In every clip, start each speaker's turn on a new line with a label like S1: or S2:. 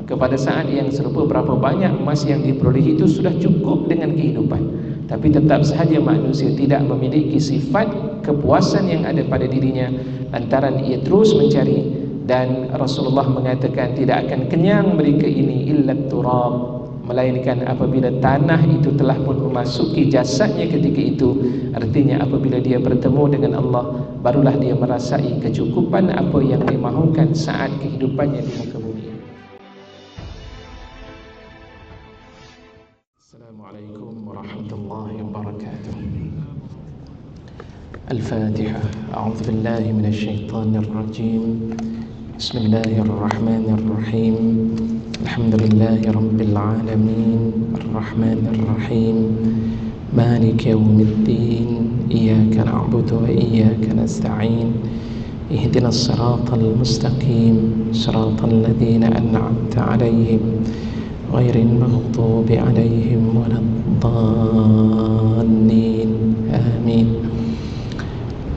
S1: Maka pada saat yang serupa, berapa banyak emas yang diperolehi itu sudah cukup dengan kehidupan. Tapi tetap sahaja manusia tidak memiliki sifat kepuasan yang ada pada dirinya lantaran ia terus mencari. Dan Rasulullah mengatakan tidak akan kenyang mereka ini illa turab, melainkan apabila tanah itu telah pun memasuki jasadnya ketika itu. Artinya apabila dia bertemu dengan Allah, barulah dia merasai kecukupan apa yang dimahukan saat kehidupannya di muka bumi. Assalamualaikum warahmatullahi wabarakatuh. Al-Fatihah. A'udzu billahi minasyaitonir rajim. Bismillahirrahmanirrahim. Alhamdulillahi rabbil alamin. Arrahmanir rahim. Maliki yaumiddin. Iyyaka na'budu wa iyyaka nasta'in. Ihdinas siratal mustaqim. Siratal ladzina an'amta 'alaihim ghairil maghdubi 'alaihim waladdallin. Amin.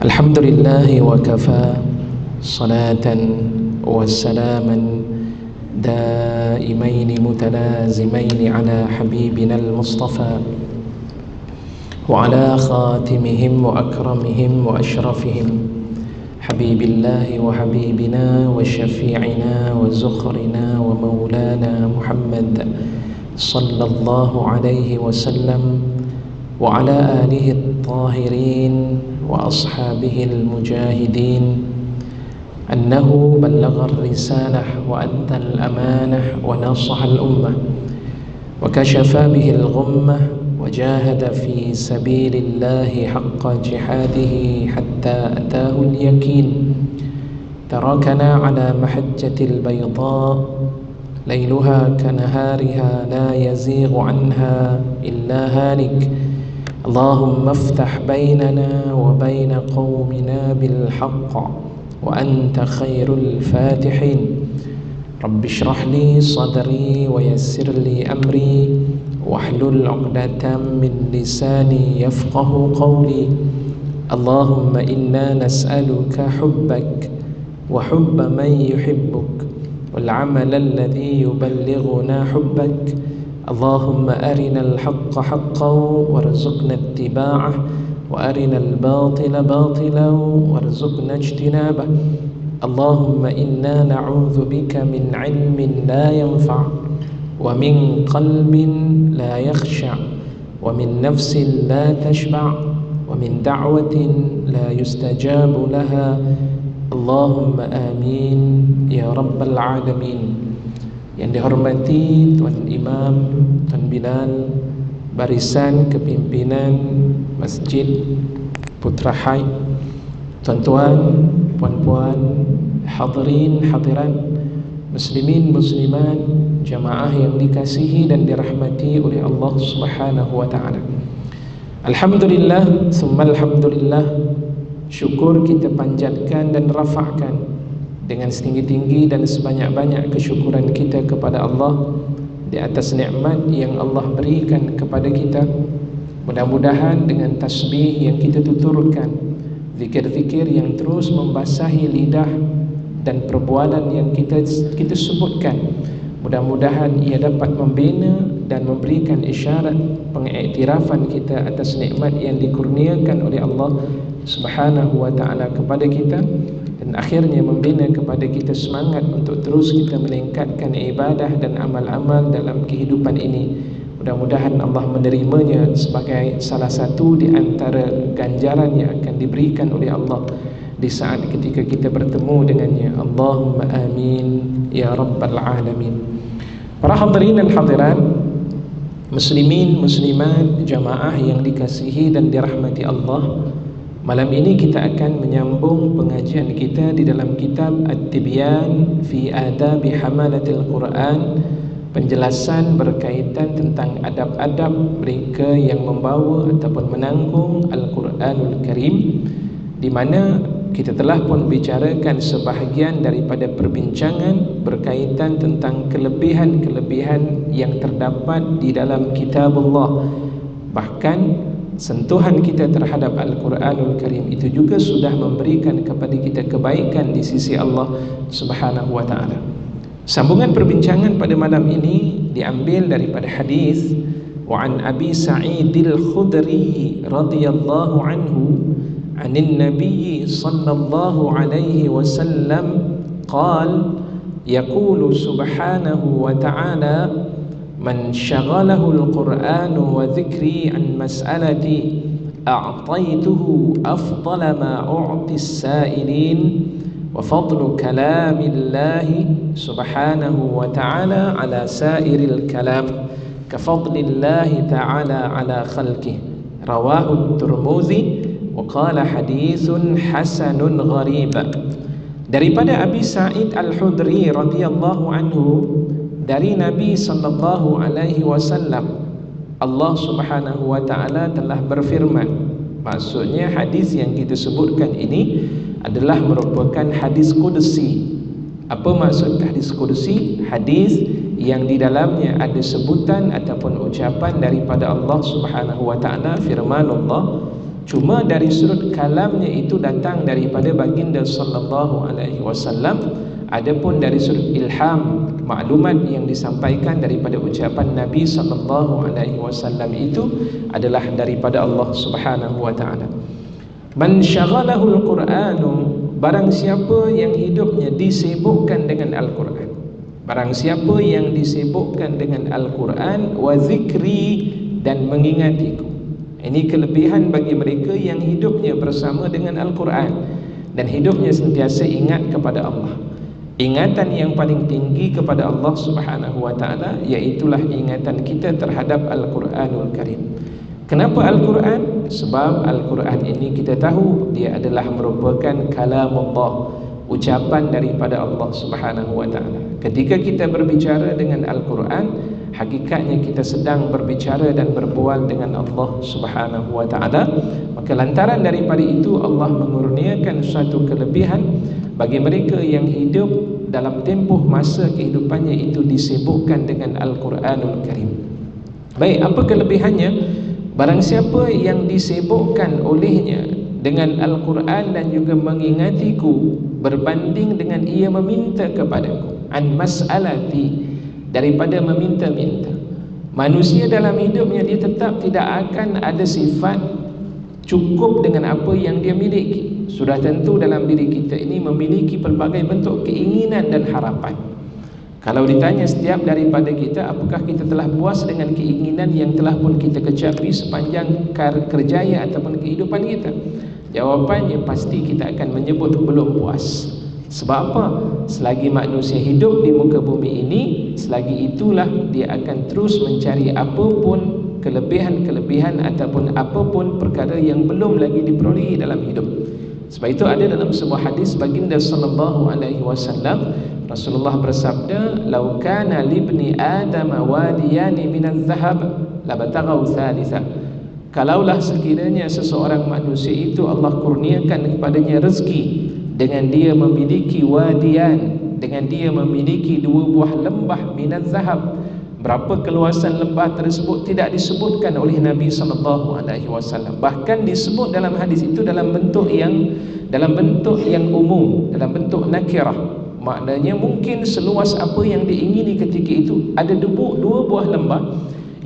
S1: Alhamdulillahi wa kafa. Salatan وسلاما دائمين متلازمين على حبيبنا المصطفى وعلى خاتمهم وأكرمهم وأشرفهم حبيب الله وحبيبنا وشفيعنا وزخرنا ومولانا محمد صلى الله عليه وسلم وعلى آله الطاهرين وأصحابه المجاهدين أنه بلغ الرسالة وأدى الأمانة ونصح الأمة وكشف به الغمة وجاهد في سبيل الله حق جهاده حتى أتاه اليقين. تركنا على محجة البيضاء ليلها كنهارها لا يزيغ عنها إلا هالك. اللهم افتح بيننا وبين قومنا بالحق وأنت خير الفاتحين. رب اشرح لي صدري ويسر لي أمري واحلل عقدة من لساني يفقه قولي. اللهم إنا نسألك حبك وحب من يحبك والعمل الذي يبلغنا حبك. اللهم أرنا الحق حقا وارزقنا اتباعه وأرنا الباطل باطلا وارزقنا اجتنابه. اللهم إنا نعوذ بك من علم لا ينفع ومن قلب لا يخشع ومن نفس لا تشبع ومن دعوة لا يستجاب لها. اللهم آمين يا رب العالمين. Yang dihormati Tuan Imam, Tuan Bilal, barisan kepimpinan Masjid Putra Hai, tuan-tuan, puan-puan, hadirin, hadirat, muslimin, muslimat, jamaah yang dikasihi dan dirahmati oleh Allah Subhanahu wa taala. Alhamdulillah, summa alhamdulillah. Syukur kita panjatkan dan rafa'kan dengan setinggi-tinggi dan sebanyak-banyak kesyukuran kita kepada Allah di atas nikmat yang Allah berikan kepada kita. Mudah-mudahan dengan tasbih yang kita tuturkan, zikir-zikir yang terus membasahi lidah dan perbualan yang kita sebutkan, mudah-mudahan ia dapat membina dan memberikan isyarat pengiktirafan kita atas nikmat yang dikurniakan oleh Allah Subhanahu wa taala kepada kita, dan akhirnya membina kepada kita semangat untuk terus kita meningkatkan ibadah dan amal-amal dalam kehidupan ini. Mudah-mudahan Allah menerimanya sebagai salah satu di antara ganjaran yang akan diberikan oleh Allah di saat ketika kita bertemu dengannya. Allahumma amin ya rabbal alamin. Para hadirin dan hadirat, muslimin, muslimat, jamaah yang dikasihi dan dirahmati Allah, malam ini kita akan menyambung pengajian kita di dalam kitab At-Tibyan fi Adabi Hamalatil Quran, penjelasan berkaitan tentang adab-adab mereka yang membawa ataupun menanggung Al-Quranul Karim, di mana kita telah pun bicarakan sebahagian daripada perbincangan berkaitan tentang kelebihan-kelebihan yang terdapat di dalam kitab Allah. Bahkan sentuhan kita terhadap Al-Quranul Karim itu juga sudah memberikan kepada kita kebaikan di sisi Allah Subhanahu wa ta'ala. Sambungan perbincangan pada malam ini diambil daripada hadis wa an Abi Sa'id al-Khudri radhiyallahu anhu anin Nabi sallallahu alaihi wasallam qala yaqulu subhanahu wa ta'ala man syaghalahu al-Qur'anu wa dhikri an mas'alati a'taituhu afdala ma u'ti as-sa'ilin wa fadlu kalamillahi subhanahu wa ta'ala ala sairil kalam ka fadlillahi ta'ala ala khalqih. Rawahu at-Tirmidzi wa qala haditsun hasanun gharib. Daripada Abi Sa'id al-Khudri radhiyallahu anhu, dari Nabi sallallahu alaihi wasallam, Allah subhanahu wa ta'ala telah berfirman. Maksudnya hadis yang kita sebutkan ini adalah merupakan hadis qudsi. Apa maksud hadis qudsi? Hadis yang di dalamnya ada sebutan ataupun ucapan daripada Allah subhanahu wa ta'ala, firman Allah, cuma dari sudut kalamnya itu datang daripada baginda sallallahu alaihi wasallam. Adapun dari sudut ilham, maklumat yang disampaikan daripada ucapan Nabi sallallahu alaihi wasallam itu adalah daripada Allah subhanahu wa ta'ala. Man syaghalahu al-Qur'anu, barang siapa yang hidupnya disibukkan dengan Al-Quran, barang siapa yang disibukkan dengan Al-Quran, wa zikri, dan mengingatiku. Ini kelebihan bagi mereka yang hidupnya bersama dengan Al-Quran dan hidupnya sentiasa ingat kepada Allah. Ingatan yang paling tinggi kepada Allah subhanahu wa ta'ala iaitulah ingatan kita terhadap Al-Quranul Karim. Kenapa Al-Quran? Sebab Al-Quran ini kita tahu dia adalah merupakan kalamullah, ucapan daripada Allah subhanahu wa ta'ala. Ketika kita berbicara dengan Al-Quran, hakikatnya kita sedang berbicara dan berbual dengan Allah subhanahu wa ta'ala. Maka lantaran daripada itu Allah mengurniakan suatu kelebihan bagi mereka yang hidup dalam tempoh masa kehidupannya itu disibukkan dengan Al-Quranul Karim. Baik, apa kelebihannya? Barang siapa yang disibukkan olehnya dengan Al-Quran dan juga mengingatiku, berbanding dengan ia meminta kepadaku, an mas'alati, daripada meminta-minta. Manusia dalam hidupnya dia tetap tidak akan ada sifat cukup dengan apa yang dia miliki. Sudah tentu dalam diri kita ini memiliki pelbagai bentuk keinginan dan harapan. Kalau ditanya setiap daripada kita, apakah kita telah puas dengan keinginan yang telah pun kita kecapi sepanjang kerjaya ataupun kehidupan kita? Jawapannya pasti kita akan menyebut belum puas. Sebab apa? Selagi manusia hidup di muka bumi ini, selagi itulah dia akan terus mencari apapun kelebihan-kelebihan ataupun apapun perkara yang belum lagi diperolehi dalam hidup. Sebab itu ada dalam sebuah hadis baginda sallallahu alaihi wasallam, Rasulullah bersabda, "Lau kana libni Adam wadiyani minaz zahab labataghaw thalitha." Kalaulah sekiranya seseorang manusia itu Allah kurniakan kepadanya rezeki dengan dia memiliki wadian, dengan dia memiliki dua buah lembah minaz zahab. Berapa keluasan lembah tersebut tidak disebutkan oleh Nabi sallallahu alaihi wasallam. Bahkan disebut dalam hadis itu dalam bentuk yang umum, dalam bentuk nakirah. Maknanya mungkin seluas apa yang diingini ketika itu. Ada dua buah lembah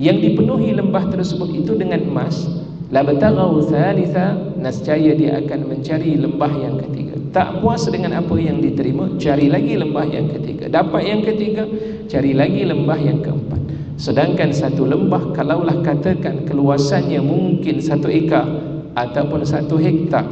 S1: yang dipenuhi lembah tersebut itu dengan emas. La bataghaw thalitha, nescaya dia akan mencari lembah yang ketiga. Tak puas dengan apa yang diterima, cari lagi lembah yang ketiga. Dapat yang ketiga, cari lagi lembah yang keempat. Sedangkan satu lembah kalaulah katakan keluasannya mungkin 1 ekar ataupun 1 hektar,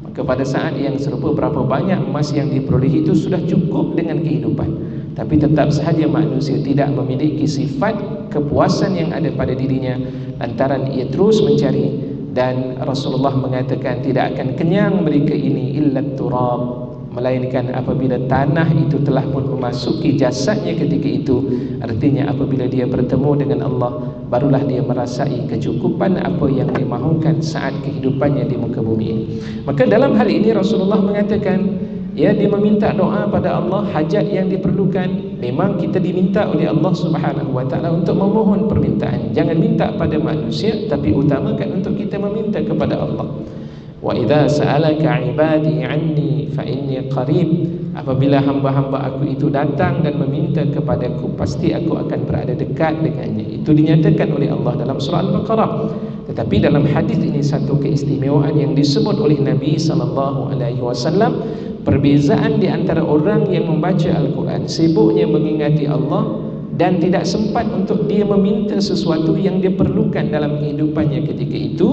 S1: maka pada saat yang serupa berapa banyak emas yang diperolehi itu sudah cukup dengan kehidupan. Tapi tetap sahaja manusia tidak memiliki sifat kepuasan yang ada pada dirinya lantaran ia terus mencari. Dan Rasulullah mengatakan tidak akan kenyang mereka ini illa turab, melainkan apabila tanah itu telah pun memasuki jasadnya ketika itu. Artinya apabila dia bertemu dengan Allah, barulah dia merasai kecukupan apa yang dimahukan saat kehidupannya di muka bumi ini. Maka dalam hal ini Rasulullah mengatakan, ya, dia meminta doa pada Allah, hajat yang diperlukan. Memang kita diminta oleh Allah subhanahu wa ta'ala untuk memohon permintaan. Jangan minta pada manusia, tapi utamakan untuk kita meminta kepada Allah. Wa idza sa'alaka ibadi anni fa inni qarib Apabila hamba-hamba aku itu datang dan meminta kepadaku, pasti aku akan berada dekat dengannya. Itu dinyatakan oleh Allah dalam surah Al-Baqarah. Tetapi dalam hadis ini satu keistimewaan yang disebut oleh Nabi SAW, perbezaan di antara orang yang membaca Al-Quran, sibuknya mengingati Allah dan tidak sempat untuk dia meminta sesuatu yang dia perlukan dalam kehidupannya ketika itu.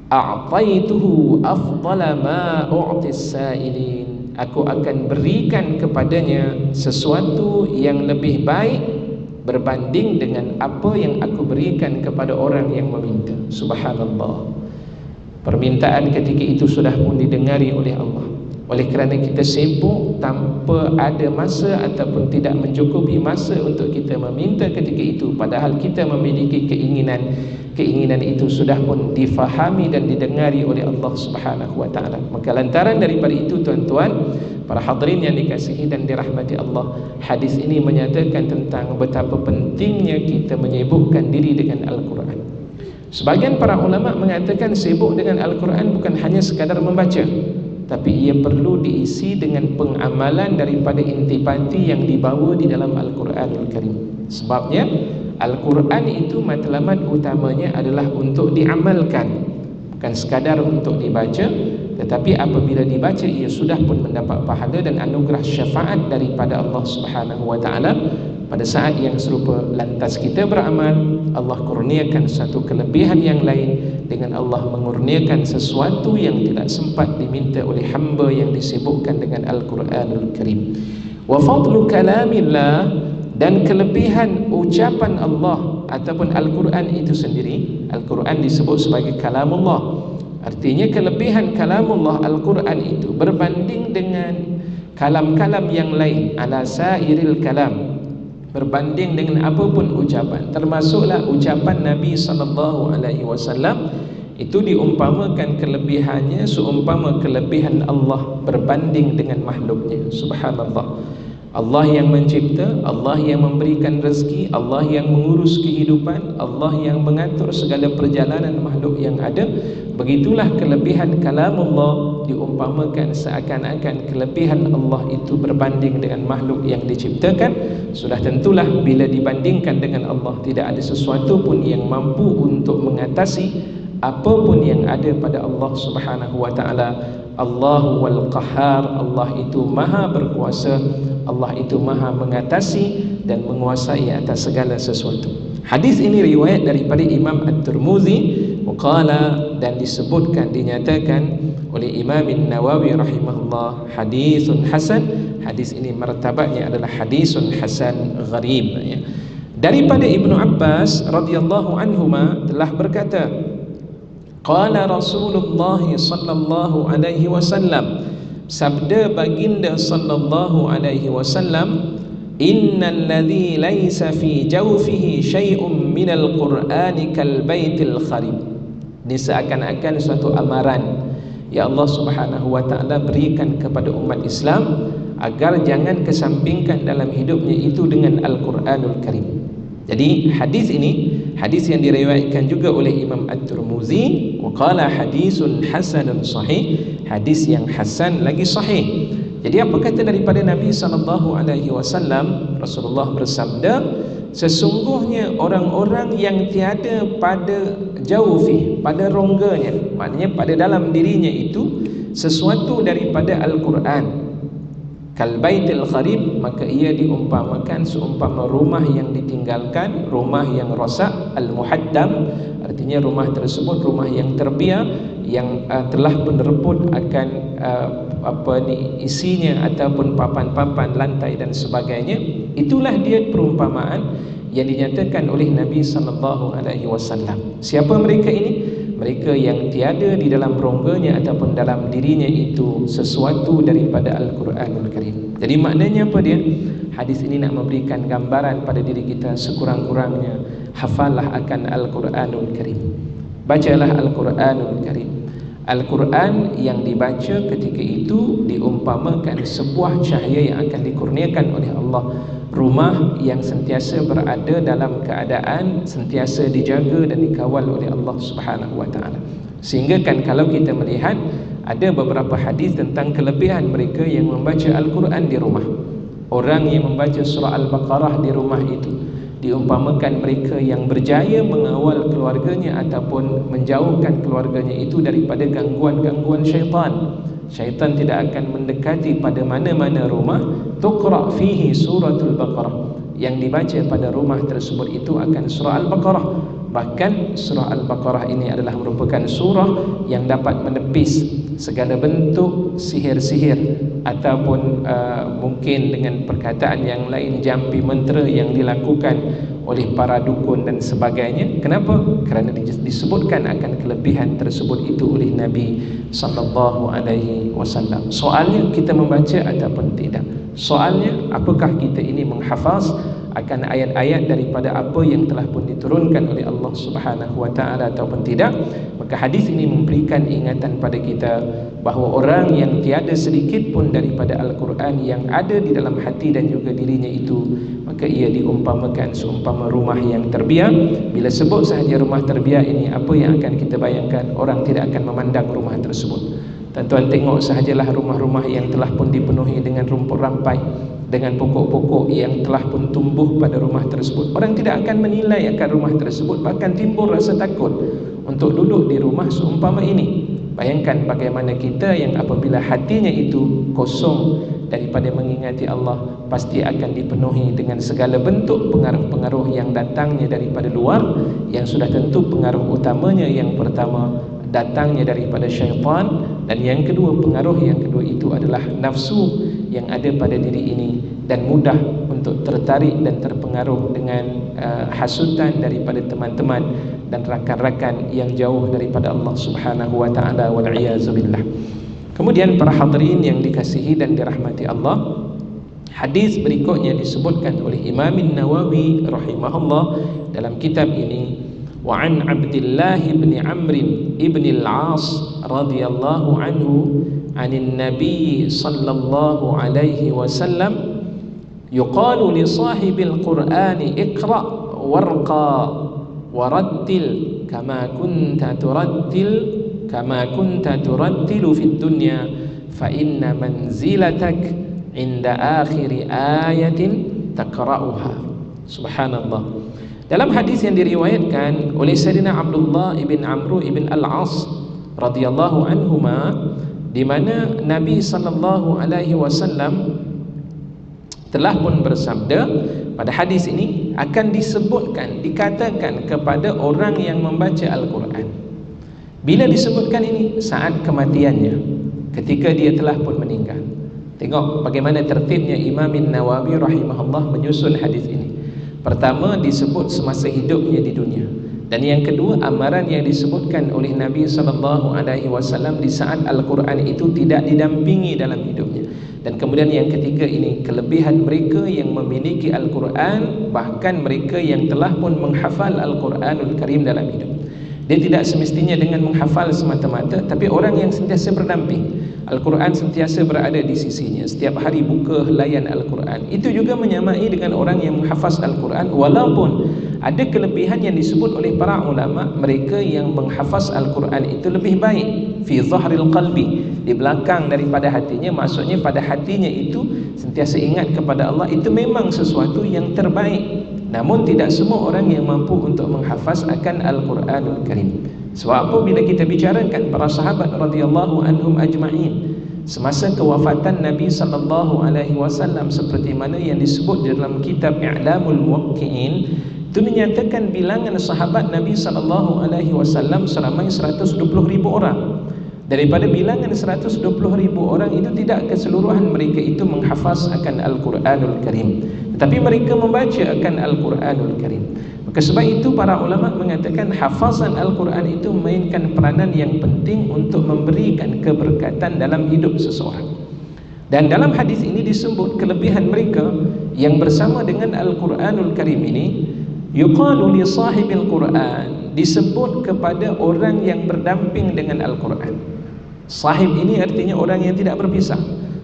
S1: A'taituhu afdala ma u'tis sa'ilin, aku akan berikan kepadanya sesuatu yang lebih baik berbanding dengan apa yang aku berikan kepada orang yang meminta. Subhanallah. Permintaan ketika itu sudah pun didengari oleh Allah. Oleh kerana kita sibuk tanpa ada masa ataupun tidak mencukupi masa untuk kita meminta ketika itu, padahal kita memiliki keinginan itu sudah pun difahami dan didengari oleh Allah Subhanahu wa taala. Maka lantaran daripada itu, tuan-tuan, para hadirin yang dikasihi dan dirahmati Allah, hadis ini menyatakan tentang betapa pentingnya kita menyibukkan diri dengan Al-Quran. Sebagian para ulama mengatakan sibuk dengan Al-Quran bukan hanya sekadar membaca, tapi ia perlu diisi dengan pengamalan daripada intipati yang dibawa di dalam Al-Quranul Karim. Sebabnya Al-Quran itu matlamat utamanya adalah untuk diamalkan, bukan sekadar untuk dibaca. Tetapi apabila dibaca, ia sudah pun mendapat pahala dan anugerah syafaat daripada Allah Subhanahu wa taala. Pada saat yang serupa, lantas kita beramal, Allah kurniakan satu kelebihan yang lain dengan Allah mengurniakan sesuatu yang tidak sempat diminta oleh hamba yang disibukkan dengan Al-Quranul Karim. Wa fadlu kalamillah, dan kelebihan ucapan Allah ataupun Al-Quran itu sendiri. Al-Quran disebut sebagai kalamullah. Artinya kelebihan kalamullah Al-Quran itu berbanding dengan kalam-kalam yang lain, ala sairil kalam, berbanding dengan apapun ucapan, termasuklah ucapan Nabi SAW, itu diumpamakan kelebihannya seumpama kelebihan Allah berbanding dengan makhluknya. Subhanallah. Allah yang mencipta, Allah yang memberikan rezeki, Allah yang mengurus kehidupan, Allah yang mengatur segala perjalanan makhluk yang ada. Begitulah kelebihan kalamullah diumpamakan seakan-akan kelebihan Allah itu berbanding dengan makhluk yang diciptakan. Sudah tentulah bila dibandingkan dengan Allah, tidak ada sesuatu pun yang mampu untuk mengatasi apapun yang ada pada Allah Subhanahu wa taala. Allahu wal qahhar, Allah itu maha berkuasa, Allah itu maha mengatasi dan menguasai atas segala sesuatu. Hadis ini riwayat daripada Imam At-Tirmizi, waqala, dan disebutkan, dinyatakan oleh Imam An-Nawawi rahimahullah, hadisun hasan. Hadis ini martabatnya adalah hadisun hasan gharib, ya. Daripada Ibnu Abbas radhiyallahu anhuma telah berkata, qala Rasulullah sallallahu alaihi wasallam, sabda baginda sallallahu alaihi wasallam, innal ladzi laisa fi jawfihi syai'un minal qur'ani kal baitil kharib. Ini seakan-akan suatu amaran ya Allah Subhanahu wa taala berikan kepada umat Islam agar jangan kesampingkan dalam hidupnya itu dengan Al-Quranul Karim. Jadi hadis ini hadis yang diriwayatkan juga oleh Imam At-Tirmizi, waqala hadisun hasanun sahih, hadis yang hasan lagi sahih. Jadi apa kata daripada Nabi SAW? Rasulullah bersabda, sesungguhnya orang-orang yang tiada pada jaufi, pada rongganya, maknanya pada dalam dirinya itu sesuatu daripada Al-Quran, kal baitil kharib, maka ia diumpamakan seumpama rumah yang ditinggalkan, rumah yang rosak, al-muhaddam, artinya rumah tersebut rumah yang terbiar, yang telah penerbut akan isinya ataupun papan-papan lantai dan sebagainya. Itulah dia perumpamaan yang dinyatakan oleh Nabi SAW. Siapa mereka ini? Mereka yang tiada di dalam rongganya ataupun dalam dirinya itu sesuatu daripada Al-Quranul Karim. Jadi maknanya apa dia? Hadis ini nak memberikan gambaran pada diri kita, sekurang-kurangnya hafallah akan Al-Quranul Karim. Bacalah Al-Quranul Karim. Al-Quran yang dibaca ketika itu diumpamakan sebuah cahaya yang akan dikurniakan oleh Allah, rumah yang sentiasa berada dalam keadaan sentiasa dijaga dan dikawal oleh Allah Subhanahu wa taala. Sehingga kan kalau kita melihat ada beberapa hadis tentang kelebihan mereka yang membaca Al-Quran di rumah. Orang yang membaca surah Al-Baqarah di rumah itu diumpamakan mereka yang berjaya mengawal keluarganya ataupun menjauhkan keluarganya itu daripada gangguan-gangguan syaitan. Syaitan tidak akan mendekati pada mana-mana rumah tuqra fihi suratul Baqarah. Yang dibaca pada rumah tersebut itu akan surah Al-Baqarah. Bahkan surah Al-Baqarah ini adalah merupakan surah yang dapat menepis segala bentuk sihir-sihir ataupun mungkin dengan perkataan yang lain jampi mentera yang dilakukan oleh para dukun dan sebagainya. Kenapa? Kerana disebutkan akan kelebihan tersebut itu oleh Nabi sallallahu alaihi wasallam. Soalnya, kita membaca ataupun tidak? Soalnya, apakah kita ini menghafaz akan ayat-ayat daripada apa yang telah pun diturunkan oleh Allah Subhanahu wa taala ataupun tidak? Maka hadis ini memberikan ingatan pada kita bahawa orang yang tiada sedikit pun daripada Al-Quran yang ada di dalam hati dan juga dirinya itu, maka ia diumpamakan seumpama rumah yang terbiak. Bila sebut sahaja rumah terbiak ini, apa yang akan kita bayangkan? Orang tidak akan memandang rumah tersebut. Tuan-tuan tengok sahajalah rumah-rumah yang telah pun dipenuhi dengan rumput rampai, dengan pokok-pokok yang telah pun tumbuh pada rumah tersebut. Orang tidak akan menilai akan rumah tersebut, bahkan timbul rasa takut untuk duduk di rumah seumpama ini. Bayangkan bagaimana kita yang apabila hatinya itu kosong daripada mengingati Allah, pasti akan dipenuhi dengan segala bentuk pengaruh-pengaruh yang datangnya daripada luar, yang sudah tentu pengaruh utamanya yang pertama datangnya daripada syaitan, dan yang kedua, pengaruh yang kedua itu adalah nafsu yang ada pada diri ini, dan mudah untuk tertarik dan terpengaruh dengan hasutan daripada teman-teman dan rakan-rakan yang jauh daripada Allah Subhanahu wa taala, wal iyaz billah. Kemudian para hadirin yang dikasihi dan dirahmati Allah, hadis berikutnya disebutkan oleh Imam Nawawi rahimahullah dalam kitab ini. Wa an Abdullah bin Amr ibn al-As radhiyallahu anhu anin Nabi sallallahu alaihi wasallam yuqalu li sahibil Qur'ani iqra warqa warattil kama kunta turattilu fid dunya fa inna manzilatak inda akhir ayatin taqra'uha. Subhanallah. Dalam hadis yang diriwayatkan oleh Sayyidina Abdullah ibn Amr ibn al-As radhiyallahu anhuma, di mana Nabi sallallahu alaihi wasallam telah pun bersabda, pada hadis ini akan disebutkan, dikatakan kepada orang yang membaca Al-Quran. Bila disebutkan ini? Saat kematiannya, ketika dia telah pun meninggal. Tengok bagaimana tertibnya Imam Nawawi rahimahullah menyusun hadis ini. Pertama, disebut semasa hidupnya di dunia, dan yang kedua, amaran yang disebutkan oleh Nabi SAW di saat Al-Quran itu tidak didampingi dalam hidupnya. Dan kemudian yang ketiga ini, kelebihan mereka yang memiliki Al-Quran, bahkan mereka yang telah pun menghafal Al-Quranul Karim dalam hidup. Dia tidak semestinya dengan menghafal semata-mata, tapi orang yang sentiasa berdamping. Al-Quran sentiasa berada di sisinya, setiap hari buka layan Al-Quran. Itu juga menyamai dengan orang yang menghafaz Al-Quran, walaupun ada kelebihan yang disebut oleh para ulama, mereka yang menghafaz Al-Quran itu lebih baik fi zahril qalbi, di belakang daripada hatinya. Maksudnya pada hatinya itu sentiasa ingat kepada Allah, itu memang sesuatu yang terbaik. Namun tidak semua orang yang mampu untuk menghafaz akan Al-Quranul Karim. Sebab apa? Bila kita bicarakan para sahabat radhiyallahu anhum ajma'in, semasa kewafatan Nabi sallallahu alaihi wasallam, seperti mana yang disebut di dalam kitab I'lamul Muwaqqi'in, itu menyatakan bilangan sahabat Nabi sallallahu alaihi wasallam seramai 120,000 orang. Daripada bilangan 120,000 orang itu, tidak keseluruhan mereka itu menghafaz akan Al-Quranul Karim, tetapi mereka membaca akan Al-Quranul Karim. Maka sebab itu para ulama mengatakan hafazan Al-Quran itu memainkan peranan yang penting untuk memberikan keberkatan dalam hidup seseorang. Dan dalam hadis ini disebut kelebihan mereka yang bersama dengan Al-Quranul Karim ini. Yuqalu li sahibil Quran, disebut kepada orang yang berdamping dengan Al-Quran. Sahib ini artinya orang yang tidak berpisah.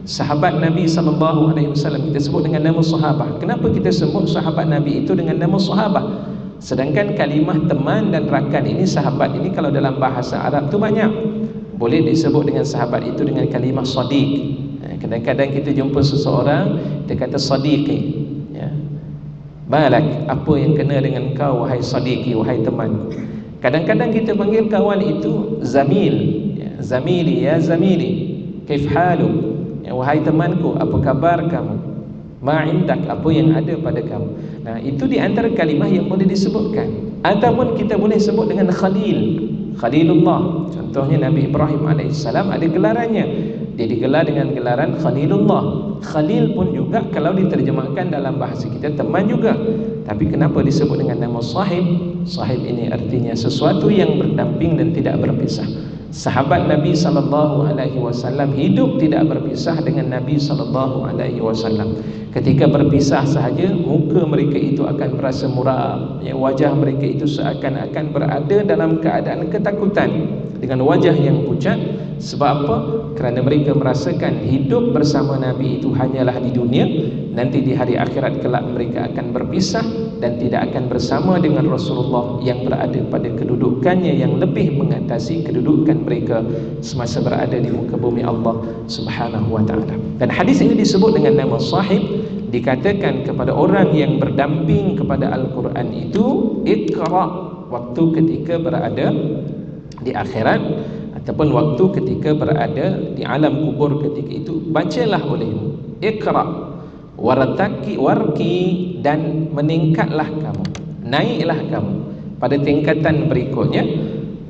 S1: Sahabat Nabi SAW kita sebut dengan nama sahabah. Kenapa kita sebut sahabat Nabi itu dengan nama sahabah? Sedangkan kalimah teman dan rakan ini, sahabat ini, kalau dalam bahasa Arab tu banyak. boleh disebut dengan sahabat itu dengan kalimah sadiq. Kadang-kadang kita jumpa seseorang, dia kata sadiqi, ya. Malak, apa yang kena dengan kau wahai sadiqi, wahai teman. Kadang-kadang kita panggil kawan itu zamil, ya. Zamili, ya zamili, kaif haluk, ya, wahai temanku, apa kabar kamu? Ma'indak, apa yang ada pada kamu. Nah, itu di antara kalimah yang boleh disebutkan. Ataupun kita boleh sebut dengan khalil, Khalilullah. Contohnya Nabi Ibrahim AS ada gelarannya, dia digelar dengan gelaran Khalilullah. Khalil pun juga kalau diterjemahkan dalam bahasa kita teman juga. Tapi kenapa disebut dengan nama sahib? Sahib ini artinya sesuatu yang berdamping dan tidak berpisah. Sahabat Nabi SAW hidup tidak berpisah dengan Nabi SAW. Ketika berpisah sahaja, muka mereka itu akan merasa muram, ya, wajah mereka itu seakan-akan berada dalam keadaan ketakutan, dengan wajah yang pucat. Sebab apa? Kerana mereka merasakan hidup bersama Nabi itu hanyalah di dunia. Nanti di hari akhirat kelak mereka akan berpisah dan tidak akan bersama dengan Rasulullah yang berada pada kedudukannya yang lebih mengatasi kedudukan mereka semasa berada di muka bumi Allah Subhanahu wa ta'ala. Dan hadis ini disebut dengan nama sahib, dikatakan kepada orang yang berdamping kepada Al-Quran itu, Iqra, waktu ketika berada di akhirat ataupun waktu ketika berada di alam kubur ketika itu, bacalah olehmu. Iqra warki, dan meningkatlah kamu, naiklah kamu pada tingkatan berikutnya.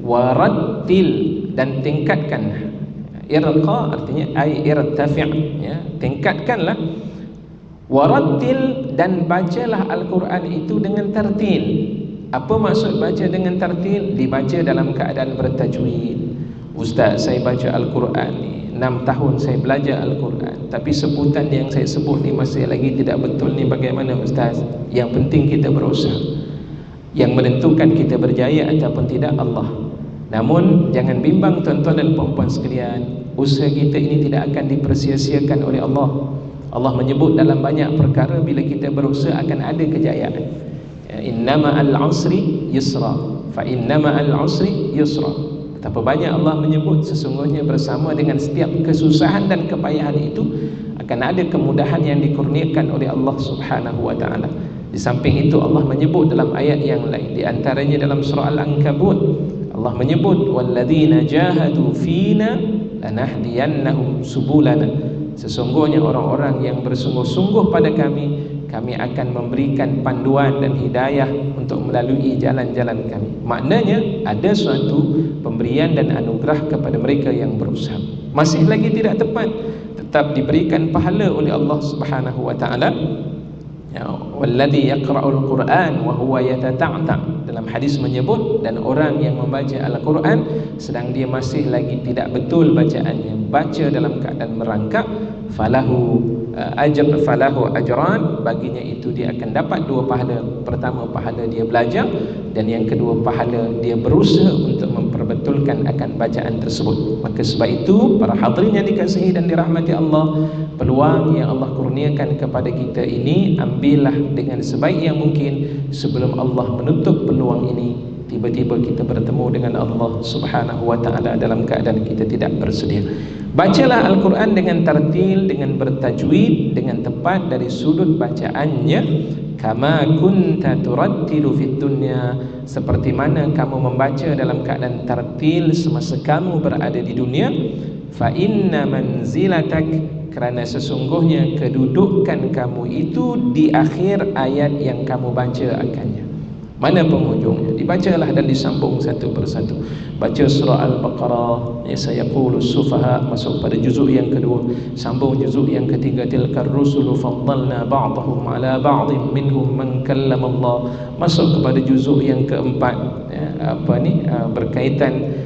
S1: Warattil, dan tingkatkan. Irqa artinya ay irtafi', ya, tingkatkanlah. Warattil, dan bacalah Al-Quran itu dengan tartil. Apa maksud baca dengan tartil? Dibaca dalam keadaan bertajwid. Ustaz, saya baca Al-Quran ni 6 tahun saya belajar Al-Quran, tapi sebutan yang saya sebut ni masih lagi tidak betul ni, bagaimana Ustaz? Yang penting kita berusaha. Yang menentukan kita berjaya ataupun tidak Allah. Namun jangan bimbang tuan-tuan dan puan-puan sekalian, usaha kita ini tidak akan dipersia-siakan oleh Allah. Allah menyebut dalam banyak perkara bila kita berusaha akan ada kejayaan. Innama al-usri yusra, fa innama al-usri yusra. Betapa banyak Allah menyebut sesungguhnya bersama dengan setiap kesusahan dan kepayahan itu akan ada kemudahan yang dikurniakan oleh Allah Subhanahu wa ta'ala. Di samping itu Allah menyebut dalam ayat yang lain, di antaranya dalam surah Al-Ankabut, Allah menyebut walladzina jahadu fina lanahdiyannahum subulana. Sesungguhnya orang-orang yang bersungguh-sungguh pada kami akan memberikan panduan dan hidayah untuk melalui jalan-jalan kami. Maknanya ada suatu pemberian dan anugerah kepada mereka yang berusaha. Masih lagi tidak tepat, tetap diberikan pahala oleh Allah Subhanahu wa ta'ala. Ya, walladzi yaqra'ul Qur'an wa huwa yatata'ta. Dalam hadis menyebut, dan orang yang membaca Al-Quran sedang dia masih lagi tidak betul bacaannya, baca dalam keadaan merangkak, falahu ajran, baginya itu dia akan dapat 2 pahala. Pertama, pahala dia belajar, dan yang kedua, pahala dia berusaha untuk memperbetulkan akan bacaan tersebut. Maka sebab itu para hadirin yang dikasihi dan dirahmati Allah, peluang yang Allah kurniakan kepada kita ini ambillah dengan sebaik yang mungkin sebelum Allah menutup peluang ini. Tiba-tiba kita bertemu dengan Allah Subhanahu wa ta'ala dalam keadaan kita tidak bersedia. Bacalah Al-Quran dengan tartil, dengan bertajwid, dengan tepat dari sudut bacaannya. Kama kunta turattilu fid dunya, seperti mana kamu membaca dalam keadaan tartil semasa kamu berada di dunia. Fa inna manzilatak, kerana sesungguhnya kedudukan kamu itu di akhir ayat yang kamu baca akannya. Mana penghujungnya? Dibacalah dan disambung satu persatu. Baca surah Al-Baqarah, ya sayaqulu sufaha, masuk pada juzuk yang kedua, sambung juzuk yang ketiga, tilkar rusulu faddalna ba'dahum ala ba'dhin minhum man kallama Allah, masuk kepada juzuk yang keempat, ya, berkaitan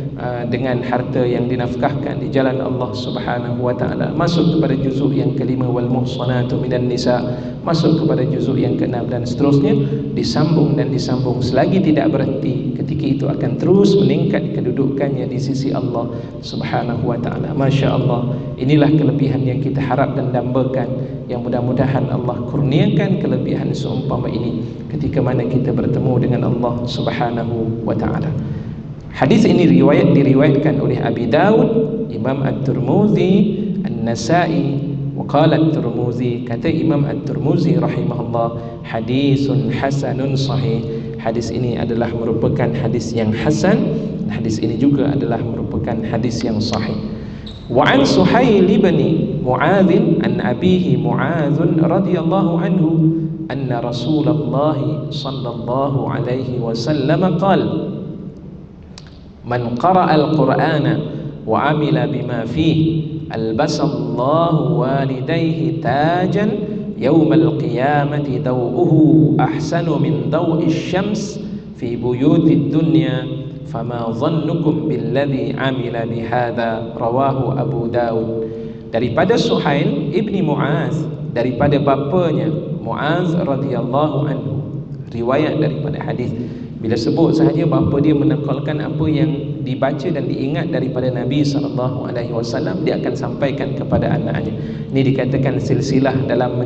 S1: dengan harta yang dinafkahkan di jalan Allah Subhanahu wa ta'ala, masuk kepada juzuk yang kelima, wal muhsanatu minan nisa, masuk kepada juzuk yang keenam, dan seterusnya, disambung dan disambung selagi tidak berhenti. Ketika itu akan terus meningkat kedudukannya di sisi Allah Subhanahu wa ta'ala. Masya Allah, inilah kelebihan yang kita harap dan dambakan, yang mudah-mudahan Allah kurniakan kelebihan seumpama ini ketika mana kita bertemu dengan Allah Subhanahu wa ta'ala. Hadis ini diriwayatkan oleh Abi Daud, Imam At-Tirmizi, An-Nasa'i. Waqala At-Tirmizi, kata Imam At-Tirmizi rahimahullah, hadisun hasanun sahih. Hadis ini adalah merupakan hadis yang hasan. Hadis ini juga adalah merupakan hadis yang sahih. Wa an Suhail bin Mu'adz an abihi Mu'adz radhiyallahu anhu anna Rasulullah sallallahu alaihi wasallam qala man qara'a al-Qur'ana wa 'amila bima fihi albasallahu walidayhi tajan yawmal qiyamati daw'uhu ahsanu min daw'i syams fi buyutid dunya fama dhannukum billadhi 'amila bihadza rawahu Abu Daud. Daripada Suhail ibni Mu'adz, daripada bapanya Mu'adz radhiyallahu anhu, riwayat daripada hadis. Bila sebut sahaja bapa dia menakalkan apa yang dibaca dan diingat daripada Nabi SAW, dia akan sampaikan kepada anaknya. Ini dikatakan silsilah dalam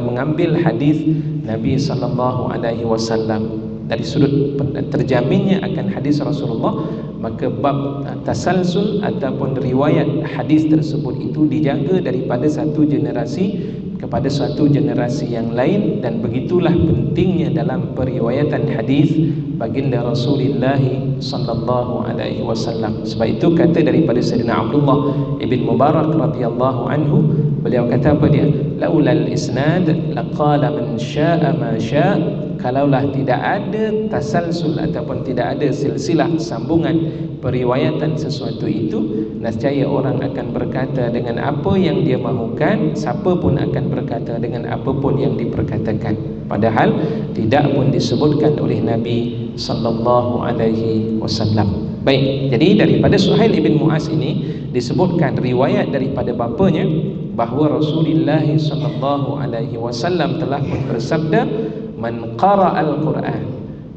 S1: mengambil hadis Nabi SAW. Dari sudut terjaminnya akan hadis Rasulullah, maka bab tasalsul ataupun riwayat hadis tersebut itu dijaga daripada satu generasi kepada suatu generasi yang lain, dan begitulah pentingnya dalam periwayatan hadis baginda Rasulullah sallallahu alaihi wasallam. Sebab itu kata daripada Sayyidina Abdullah ibn Mubarak radhiyallahu anhu, beliau kata apa dia? Laulal isnad laqala man syaa ma syaa. Kalaulah tidak ada tasalsul ataupun tidak ada silsilah sambungan periwayatan sesuatu itu, nescaya orang akan berkata dengan apa yang dia mahukan, siapa pun akan berkata dengan apa pun yang diperkatakan, padahal tidak pun disebutkan oleh Nabi sallallahu alaihi wasallam. Baik, jadi daripada Suhail ibn Mu'adz ini disebutkan riwayat daripada bapanya bahawa Rasulullah sallallahu alaihi wasallam telah pun bersabda, man qara al-Quran,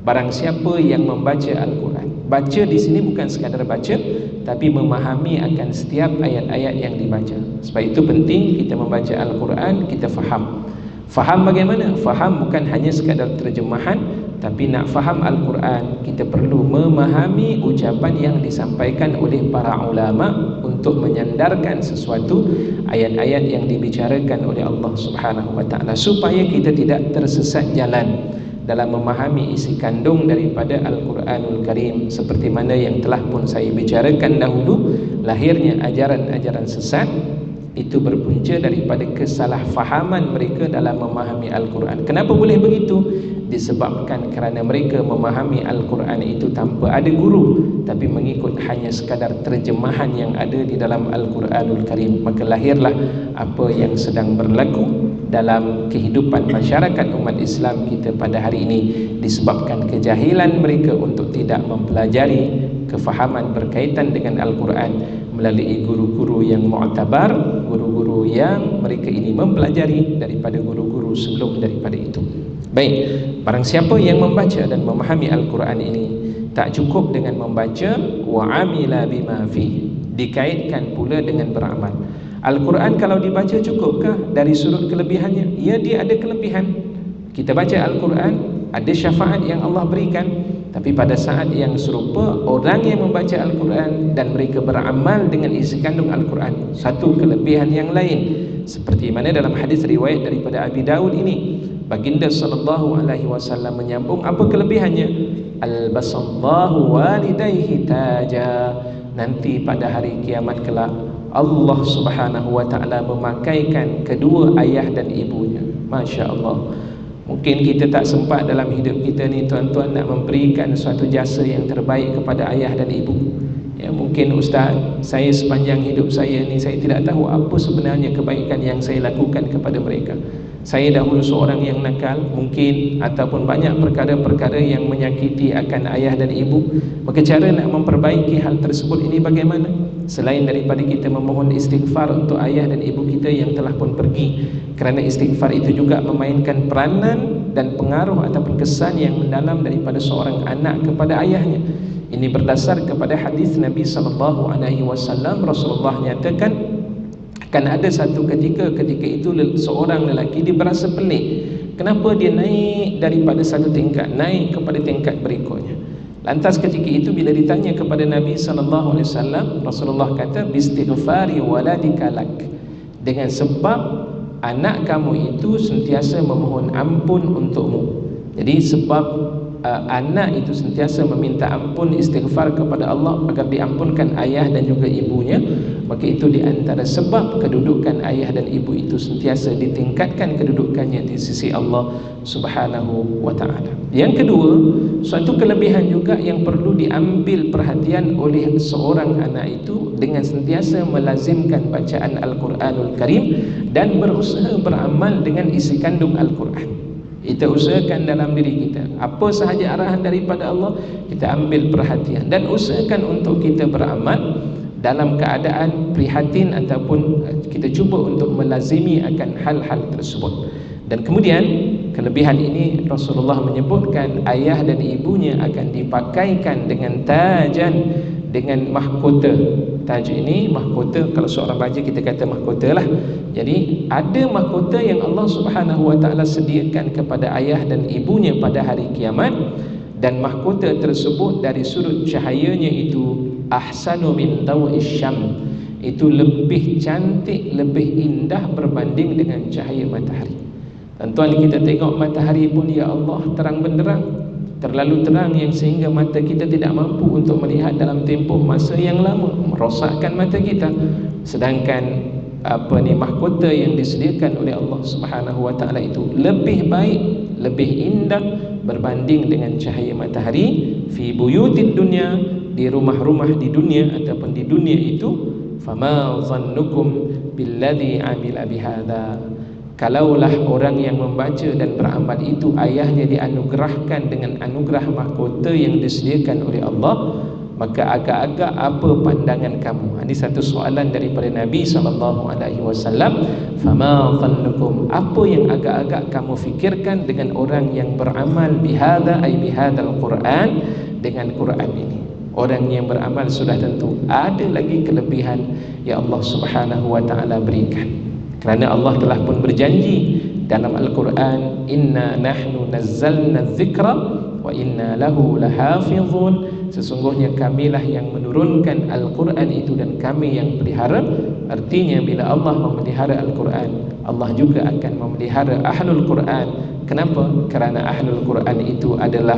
S1: barang siapa yang membaca Al-Quran. Baca di sini bukan sekadar baca, tapi memahami akan setiap ayat-ayat yang dibaca. Sebab itu penting kita membaca Al-Quran, kita faham. Faham bagaimana? Faham bukan hanya sekadar terjemahan, tapi nak faham Al-Quran, kita perlu memahami ucapan yang disampaikan oleh para ulama untuk menyandarkan sesuatu ayat-ayat yang dibicarakan oleh Allah Subhanahu wa taala, supaya kita tidak tersesat jalan dalam memahami isi kandung daripada Al-Quranul Karim. Seperti mana yang telah pun saya bicarakan dahulu, lahirnya ajaran-ajaran sesat itu berpunca daripada kesalahfahaman mereka dalam memahami Al-Quran. Kenapa boleh begitu? Disebabkan kerana mereka memahami Al-Quran itu tanpa ada guru, tapi mengikut hanya sekadar terjemahan yang ada di dalam Al-Quranul Karim. Maka lahirlah apa yang sedang berlaku dalam kehidupan masyarakat umat Islam kita pada hari ini, disebabkan kejahilan mereka untuk tidak mempelajari kefahaman berkaitan dengan Al-Quran melalui guru-guru yang mu'tabar, guru-guru yang mereka ini mempelajari daripada guru-guru sebelum daripada itu. Baik, barang siapa yang membaca dan memahami Al-Quran ini, tak cukup dengan membaca, wa amila bima fi, dikaitkan pula dengan beramal. Al-Quran kalau dibaca cukupkah dari sudut kelebihannya? Ya, dia ada kelebihan. Kita baca Al-Quran, ada syafaat yang Allah berikan, tapi pada saat yang serupa, orang yang membaca Al-Quran dan mereka beramal dengan isi kandung Al-Quran, satu kelebihan yang lain. Seperti mana dalam hadis riwayat daripada Abi Daud ini, baginda sallallahu alaihi wasallam menyambung apa kelebihannya? Albasallahu walidayhi taja. Nanti pada hari kiamat kelak, Allah Subhanahu wa taala memakaikan kedua ayah dan ibunya. Masya Allah. Mungkin kita tak sempat dalam hidup kita ni, tuan-tuan, nak memberikan suatu jasa yang terbaik kepada ayah dan ibu. Ya, mungkin ustaz, saya sepanjang hidup saya ni, saya tidak tahu apa sebenarnya kebaikan yang saya lakukan kepada mereka. Saya dahulu seorang yang nakal mungkin, ataupun banyak perkara-perkara yang menyakiti akan ayah dan ibu. Maka cara nak memperbaiki hal tersebut ini bagaimana? Selain daripada kita memohon istighfar untuk ayah dan ibu kita yang telah pun pergi, kerana istighfar itu juga memainkan peranan dan pengaruh ataupun kesan yang mendalam daripada seorang anak kepada ayahnya. Ini berdasar kepada hadis Nabi SAW. Rasulullah nyatakan akan ada satu ketika itu seorang lelaki dia berasa pelik. Kenapa dia naik daripada satu tingkat naik kepada tingkat berikutnya? Lantas ketika itu bila ditanya kepada Nabi SAW, Rasulullah kata, bistighfari waladika lak, dengan sebab anak kamu itu sentiasa memohon ampun untukmu. Jadi sebab anak itu sentiasa meminta ampun, istighfar kepada Allah agar diampunkan ayah dan juga ibunya, maka itu di antara sebab kedudukan ayah dan ibu itu sentiasa ditingkatkan kedudukannya di sisi Allah Subhanahu wa ta'ala. Yang kedua, suatu kelebihan juga yang perlu diambil perhatian oleh seorang anak itu dengan sentiasa melazimkan bacaan Al-Quranul Karim dan berusaha beramal dengan isi kandung Al-Quran. Kita usahakan dalam diri kita, apa sahaja arahan daripada Allah, kita ambil perhatian dan usahakan untuk kita beramal dalam keadaan prihatin ataupun kita cuba untuk melazimi akan hal-hal tersebut. Dan kemudian kelebihan ini Rasulullah menyebutkan ayah dan ibunya akan dipakaikan dengan tajan, dengan mahkota. Taj ini mahkota, kalau seorang raja kita kata mahkota lah. Jadi ada mahkota yang Allah Subhanahu wa ta'ala sediakan kepada ayah dan ibunya pada hari kiamat, dan mahkota tersebut dari sudut cahayanya itu ahsanu min daw'is syam, itu lebih cantik, lebih indah berbanding dengan cahaya matahari. Tuan-tuan, kita tengok matahari pun ya Allah terang benderang, terlalu terang yang sehingga mata kita tidak mampu untuk melihat dalam tempoh masa yang lama, merosakkan mata kita. Sedangkan mahkota yang disediakan oleh Allah Subhanahu wa ta'ala itu lebih baik, lebih indah berbanding dengan cahaya matahari. Fi buyutid dunya, di rumah-rumah di dunia ataupun di dunia itu, fama zannukum billadhi amila bihadza, kalaulah orang yang membaca dan beramal itu ayahnya dianugerahkan dengan anugerah mahkota yang disediakan oleh Allah, maka agak-agak apa pandangan kamu? Ini satu soalan daripada Nabi SAW. Fama dhannukum, apa yang agak-agak kamu fikirkan dengan orang yang beramal bihadza ay bihadzal Quran, dengan Quran ini. Orang yang beramal sudah tentu ada lagi kelebihan yang Allah Subhanahu wa ta'ala berikan. Kerana Allah telah pun berjanji dalam Al-Quran, inna nahnu nazzalna dzikra wa inna lahu lahafizun, sesungguhnya kamilah yang menurunkan Al-Quran itu dan kami yang pelihara. Artinya bila Allah memelihara Al-Quran, Allah juga akan memelihara Ahlul Quran. Kenapa? Kerana Ahlul Quran itu adalah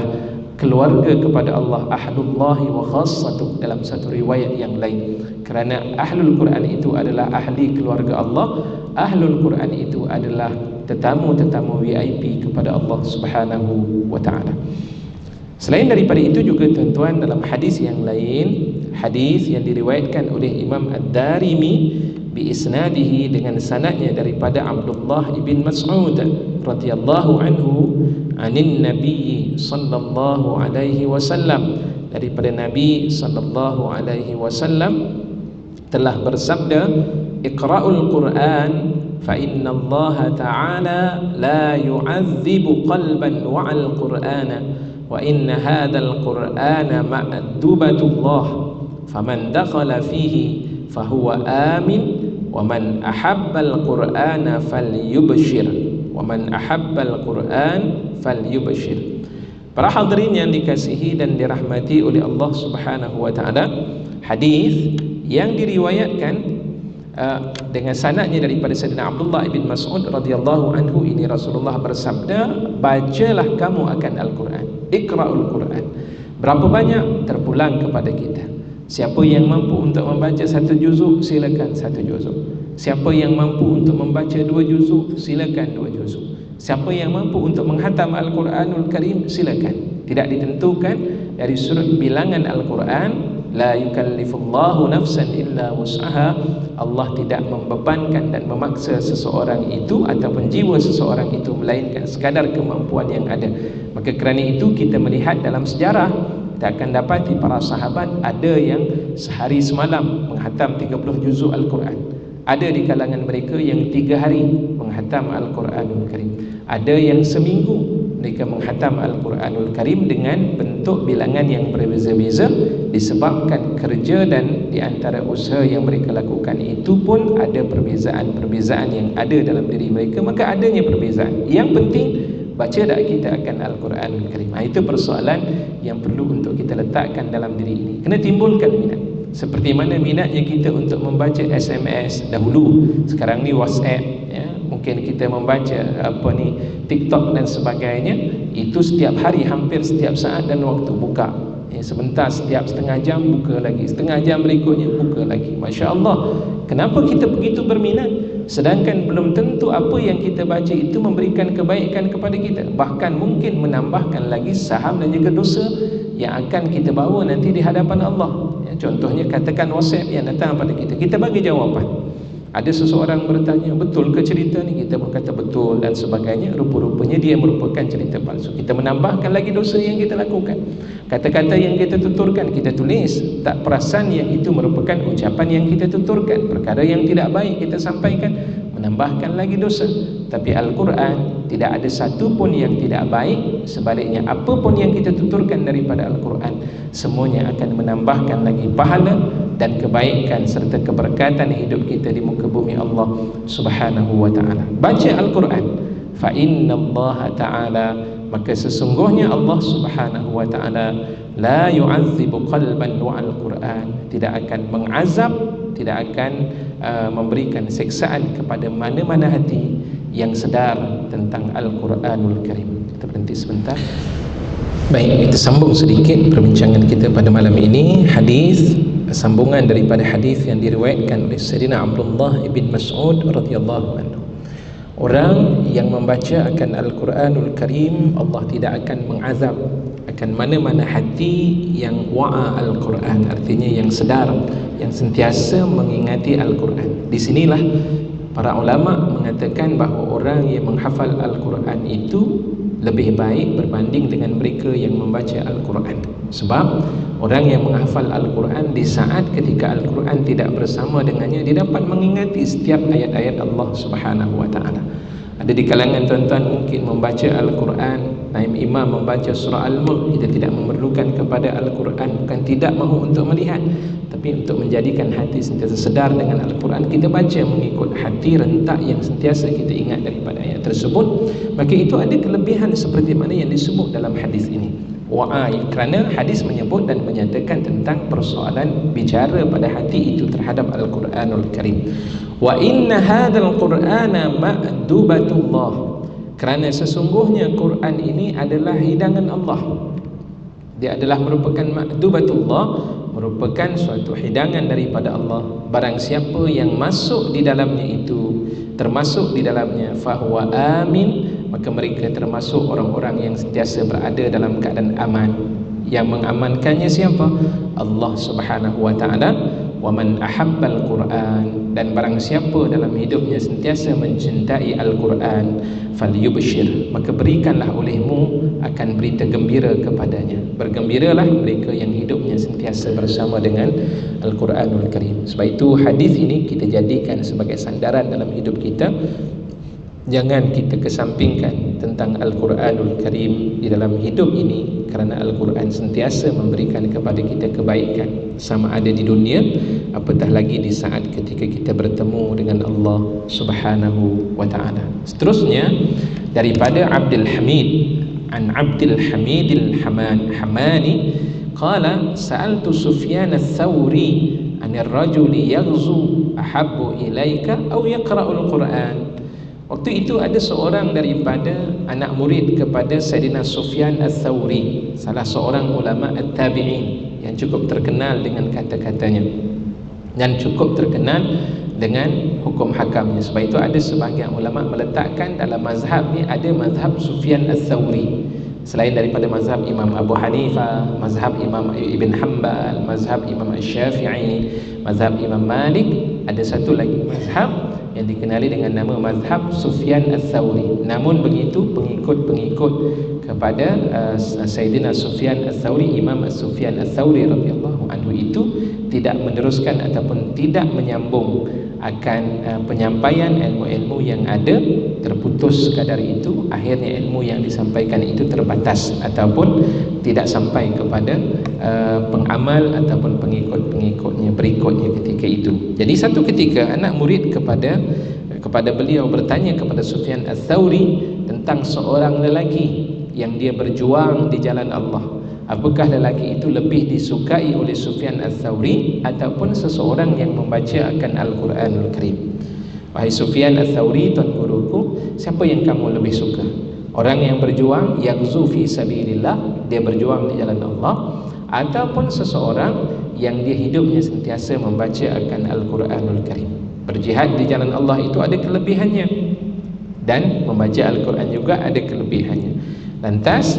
S1: keluarga kepada Allah, ahlullahi wa khassatuh, dalam satu riwayat yang lain. Kerana Ahlul Quran itu adalah ahli keluarga Allah, Ahlul Quran itu adalah tetamu-tetamu VIP kepada Allah Subhanahu wa ta'ala. Selain daripada itu juga tuan-tuan, dalam hadis yang lain, hadis yang diriwayatkan oleh Imam Ad-Darimi bi isnadihi, dengan sanadnya daripada Abdullah ibn Mas'ud radhiyallahu anhu, anin Nabi sallallahu alaihi wasallam, daripada Nabi sallallahu alaihi wasallam telah bersabda, iqra'ul Qur'an fa inna Allah ta'ala la yu'adzibu qalban wa'al Qur'ana wa inna hadzal Qur'ana ma'dubatullah faman dakhala fihi fahuwa amin wa man ahabbal Qur'ana falyubshir wa man ahabbal Qur'an falyubshir. Para hadirin yang dikasihi dan dirahmati oleh Allah Subhanahu wa ta'ala, hadis yang diriwayatkan dengan sanadnya daripada Sayyidina Abdullah bin Mas'ud radhiyallahu anhu, ini Rasulullah bersabda, bacalah kamu akan Al-Quran, iqra'ul Quran. Berapa banyak terpulang kepada kita. Siapa yang mampu untuk membaca satu juzuk, silakan satu juzuk. Siapa yang mampu untuk membaca 2 juzuk, silakan 2 juzuk. Siapa yang mampu untuk menghatam Al-Quranul Karim, silakan. Tidak ditentukan dari sudut bilangan Al-Quran. La yukallifullahu nafsan illa wus'aha. Allah tidak membebankan dan memaksa seseorang itu ataupun jiwa seseorang itu melainkan sekadar kemampuan yang ada. Maka kerana itu kita melihat dalam sejarah, kita akan dapati para sahabat ada yang sehari semalam menghatam 30 juzuk Al-Quran. Ada di kalangan mereka yang 3 hari menghatam Al-Quranul Karim. Ada yang seminggu mereka menghatam Al-Quranul Karim dengan bentuk bilangan yang berbeza-beza, disebabkan kerja dan di antara usaha yang mereka lakukan itu pun ada perbezaan-perbezaan yang ada dalam diri mereka. Maka adanya perbezaan. Yang penting Baca tak kita akan Al-Quranul Karim? Itu persoalan yang perlu untuk kita letakkan dalam diri ini. Kena timbulkan minat. Seperti mana minatnya kita untuk membaca SMS dahulu, sekarang ni WhatsApp, ya. Mungkin kita membaca TikTok dan sebagainya. Itu setiap hari, hampir setiap saat dan waktu buka. Sebentar, setiap setengah jam buka lagi, setengah jam berikutnya buka lagi. Masya Allah. Kenapa kita begitu berminat? Sedangkan belum tentu apa yang kita baca itu memberikan kebaikan kepada kita, bahkan mungkin menambahkan lagi saham dan juga dosa yang akan kita bawa nanti di hadapan Allah. Contohnya katakan WhatsApp yang datang pada kita, kita bagi jawapan. Ada seseorang bertanya, betul ke cerita ni? Kita berkata betul dan sebagainya. Rupa-rupanya dia merupakan cerita palsu. Kita menambahkan lagi dosa yang kita lakukan. Kata-kata yang kita tuturkan, kita tulis. Tak perasan yang itu merupakan ucapan yang kita tuturkan. Perkara yang tidak baik kita sampaikan, menambahkan lagi dosa. Tapi Al-Quran tidak ada satu pun yang tidak baik. Sebaliknya, apa pun yang kita tuturkan daripada Al-Quran, semuanya akan menambahkan lagi pahala dan kebaikan serta keberkatan hidup kita di muka bumi Allah Subhanahu wa ta'ala. Baca Al-Quran. Fa inna Allah ta'ala, maka sesungguhnya Allah Subhanahu wa ta'ala la yu'azzibu qalban wa'al Quran, tidak akan mengazab, tidak akan memberikan siksaan kepada mana-mana hati yang sedar tentang Al-Quranul Karim. Kita berhenti sebentar. Baik, kita sambung sedikit perbincangan kita pada malam ini. Hadis, sambungan daripada hadis yang diriwayatkan oleh Sayyidina Abdullah ibn Mas'ud radhiyallahu anhu. Orang yang membaca akan Al-Quranul Karim, Allah tidak akan mengazab akan mana-mana hati yang wa'a Al-Quran, artinya yang sedar, yang sentiasa mengingati Al-Quran. Di sinilah para ulama mengatakan bahawa orang yang menghafal Al-Quran itu lebih baik berbanding dengan mereka yang membaca Al-Quran. Sebab orang yang menghafal Al-Quran, di saat ketika Al-Quran tidak bersama dengannya, dia dapat mengingati setiap ayat-ayat Allah Subhanahu wa ta'ala. Ada di kalangan tuan-tuan mungkin membaca Al-Quran, naib imam membaca surah Al-Mulk, kita tidak memerlukan kepada Al-Quran, bukan tidak mahu untuk melihat, tapi untuk menjadikan hati sentiasa sedar dengan Al-Quran, kita baca mengikut hati rentak yang sentiasa kita ingat daripada ayat tersebut. Maka itu ada kelebihan seperti mana yang disebut dalam hadis ini. Kerana hadis menyebut dan menyatakan tentang persoalan bicara pada hati itu terhadap Al-Quranul Karim. Wa inna hadzal Qur'ana ma'dubatullah, kerana sesungguhnya Quran ini adalah hidangan Allah. Dia adalah merupakan ma'dubatullah, merupakan suatu hidangan daripada Allah. Barang siapa yang masuk di dalamnya itu, termasuk di dalamnya, fahuwa amin, maka mereka termasuk orang-orang yang sentiasa berada dalam keadaan aman. Yang mengamankannya siapa? Allah Subhanahu wa ta'ala. Wa man ahabbal Quran, dan barang siapa dalam hidupnya sentiasa mencintai Al-Quran, falyubshir, maka berikanlah olehmu akan berita gembira kepadanya. Bergembiralah mereka yang hidupnya sentiasa bersama dengan Al-Quranul Karim. Sebab itu hadis ini kita jadikan sebagai sandaran dalam hidup kita. Jangan kita kesampingkan tentang Al-Quranul Karim di dalam hidup ini, kerana Al-Quran sentiasa memberikan kepada kita kebaikan, sama ada di dunia, apatah lagi di saat ketika kita bertemu dengan Allah Subhanahu wa ta'ala. Seterusnya daripada Abdul Hamid, an Abdul Hamid al-Hamani qala sa'altu Sufyan al-Thawri anir rajuli yaghzu ahabbu ilaika aw yaqra'ul Quran. Waktu itu ada seorang daripada anak murid kepada Sayyidina Sufyan al-Thawri, salah seorang ulama at-tabi'in yang cukup terkenal dengan kata-katanya dan cukup terkenal dengan hukum hakamnya. Sebab itu ada sebahagian ulama meletakkan dalam mazhab ni ada mazhab Sufyan al-Thawri, selain daripada mazhab Imam Abu Hanifah, mazhab Imam Ibn Hanbal, mazhab Imam Syafi'i, mazhab Imam Malik, ada satu lagi mazhab yang dikenali dengan nama mazhab Sufyan al-Thawri. Namun begitu pengikut-pengikut kepada Sayyidina Sufyan al-Thawri, Imam Sufyan al-Thawri radhiyallahu anhu itu tidak meneruskan ataupun tidak menyambung akan penyampaian ilmu-ilmu yang ada, terputus sekadar itu. Akhirnya ilmu yang disampaikan itu terbatas ataupun tidak sampai kepada pengamal ataupun pengikut-pengikutnya berikutnya ketika itu. Jadi satu ketika anak murid kepada beliau bertanya kepada Sufyan al-Thawri tentang tentang seorang lelaki yang dia berjuang di jalan Allah. Apakah lelaki itu lebih disukai oleh Sufyan Ats-Tsauri ataupun seseorang yang membaca akan Al-Quranul Karim? Wahai Sufyan Ats-Tsauri, tuan guruku, siapa yang kamu lebih suka? Orang yang berjuang, yaghzu fi sabilillah, dia berjuang di jalan Allah, ataupun seseorang yang dia hidupnya sentiasa membaca akan Al-Quranul Karim? Berjihad di jalan Allah itu ada kelebihannya, dan membaca Al-Quran juga ada kelebihannya. Lantas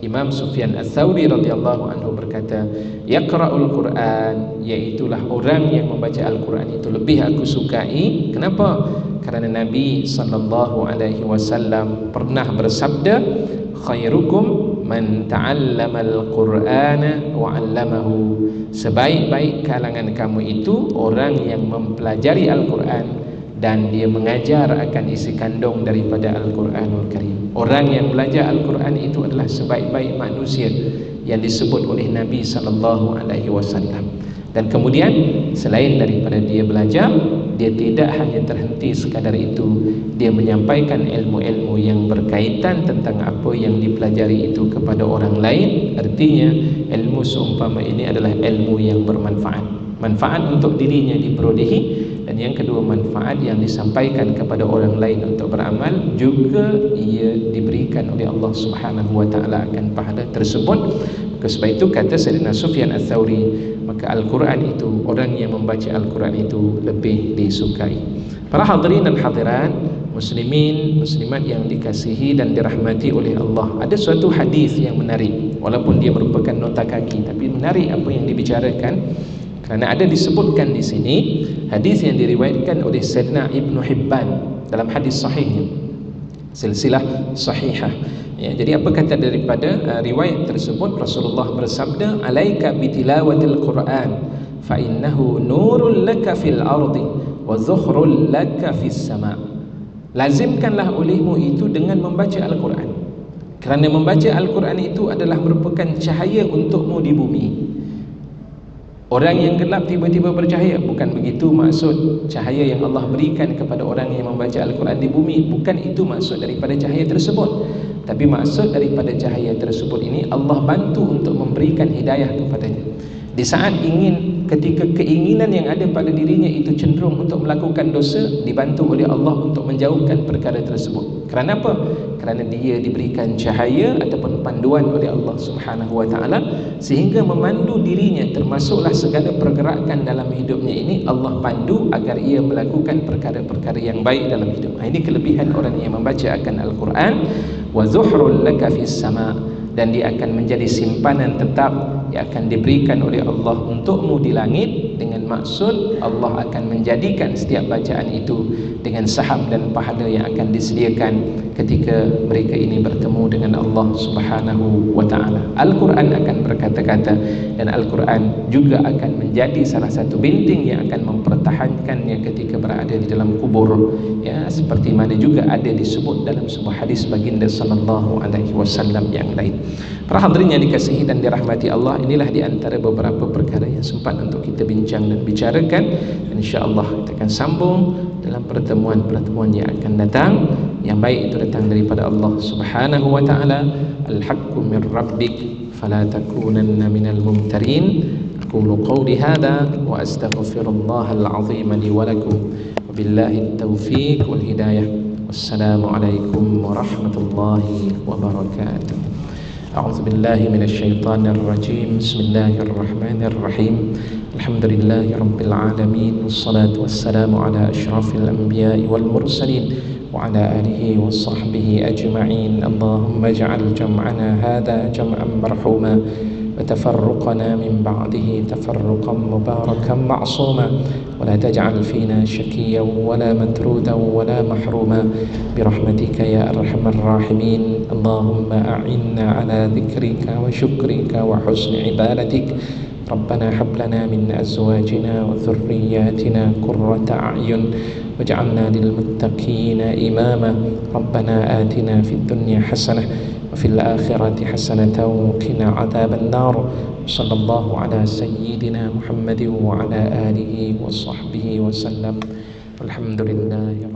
S1: Imam Sufyan Ats-Tsauri radhiyallahu anhu berkata, yaqra'ul Quran, iaitulah orang yang membaca Al-Quran itu lebih aku sukai. Kenapa? Kerana Nabi sallallahu alaihi wasallam pernah bersabda, khairukum man ta'allama al-Qur'ana wa 'allamahu. Sebaik-baik kalangan kamu itu orang yang mempelajari Al-Quran dan dia mengajar akan isi kandung daripada Al-Quranul Karim. Orang yang belajar Al-Quran itu adalah sebaik-baik manusia yang disebut oleh Nabi sallallahu alaihi wasallam. Dan kemudian selain daripada dia belajar, dia tidak hanya terhenti sekadar itu, dia menyampaikan ilmu-ilmu yang berkaitan tentang apa yang dipelajari itu kepada orang lain. Artinya ilmu seumpama ini adalah ilmu yang bermanfaat, manfaat untuk dirinya diperolehi, dan yang kedua manfaat yang disampaikan kepada orang lain untuk beramal, juga ia diberikan oleh Allah Subhanahu wa taala akan pahala tersebut. Maka sebab itu kata Sayyidina Sufyan Ats-Tsauri, maka Al-Quran itu, orang yang membaca Al-Quran itu lebih disukai. Para hadirin dan hadirat, muslimin muslimat yang dikasihi dan dirahmati oleh Allah, ada suatu hadis yang menarik, walaupun dia merupakan nota kaki, tapi menarik apa yang dibicarakan. Kerana ada disebutkan di sini hadis yang diriwayatkan oleh Sayyidina Ibnu Hibban dalam hadis sahihnya, silsilah sahihah. Ya, jadi apa kata daripada riwayat tersebut? Rasulullah bersabda, alaika bitilawatil Quran fa innahu nurul laka fil ardi wa zukhrul laka fis sama. Lazimkanlah olehmu itu dengan membaca Al-Quran, kerana membaca Al-Quran itu adalah merupakan cahaya untukmu di bumi. Orang yang gelap tiba-tiba bercahaya, bukan begitu maksud cahaya yang Allah berikan kepada orang yang membaca Al-Quran di bumi. Bukan itu maksud daripada cahaya tersebut. Tapi maksud daripada cahaya tersebut ini, Allah bantu untuk memberikan hidayah kepadanya. Di saat ketika keinginan yang ada pada dirinya itu cenderung untuk melakukan dosa, dibantu oleh Allah untuk menjauhkan perkara tersebut. Kerana apa? Kerana dia diberikan cahaya ataupun panduan oleh Allah Subhanahu wa taala, sehingga memandu dirinya, termasuklah segala pergerakan dalam hidupnya ini Allah pandu agar ia melakukan perkara-perkara yang baik dalam hidup. Ini kelebihan orang yang membaca akan Al-Quran. Wa zuhrul laka fis sama, dan dia akan menjadi simpanan tetap yang akan diberikan oleh Allah untukmu di langit, dengan maksud Allah akan menjadikan setiap bacaan itu dengan saham dan pahala yang akan disediakan ketika mereka ini bertemu dengan Allah Subhanahu wa taala. Al-Quran akan berkata-kata, dan Al-Quran juga akan menjadi salah satu binting yang akan mempertahankannya ketika berada di dalam kubur, ya, seperti mana juga ada disebut dalam sebuah hadis baginda sallallahu alaihi wasallam yang lain. Para hadirin yang dikasihi dan dirahmati Allah, inilah di antara beberapa perkara yang sempat untuk kita bincang dan bicarakan. Insya-Allah kita akan sambung dalam pertemuan-pertemuan yang akan datang. Yang baik itu datang daripada Allah Subhanahu wa taala. Al-haqqu min rabbik fala takunanna minal mumtarin. Aqulu qawli hadha wa astaghfirullahal azim li wa lakum. Wabillahi at-taufiq wal hidayah. Wassalamu alaikum warahmatullahi wabarakatuh. أعوذ بالله من الشيطان الرجيم. بسم الله الرحمن الرحيم. الحمد لله رب العالمين، والصلاة والسلام على أشرف الأنبياء والمرسلين وعلى آله وصحبه أجمعين. اللهم اجعل جمعنا هذا جمعا مرحوما، وتفرقنا من بعده تفرقا مباركا معصوما، ولا تجعل فينا شقيا ولا مترودا ولا محروما برحمتك يا أرحم الراحمين. اللهم أعنا على ذكرك وشكرك وحسن عبادتك. ربنا هب لنا من أزواجنا وذرياتنا قرة أعين واجعلنا للمتقين إماما. ربنا آتنا في الدنيا حسنة وفي الآخرة حسنة وقنا عذاب النار. صلى الله على سيدنا محمد وعلى آله وصحبه وسلم. والحمد لله.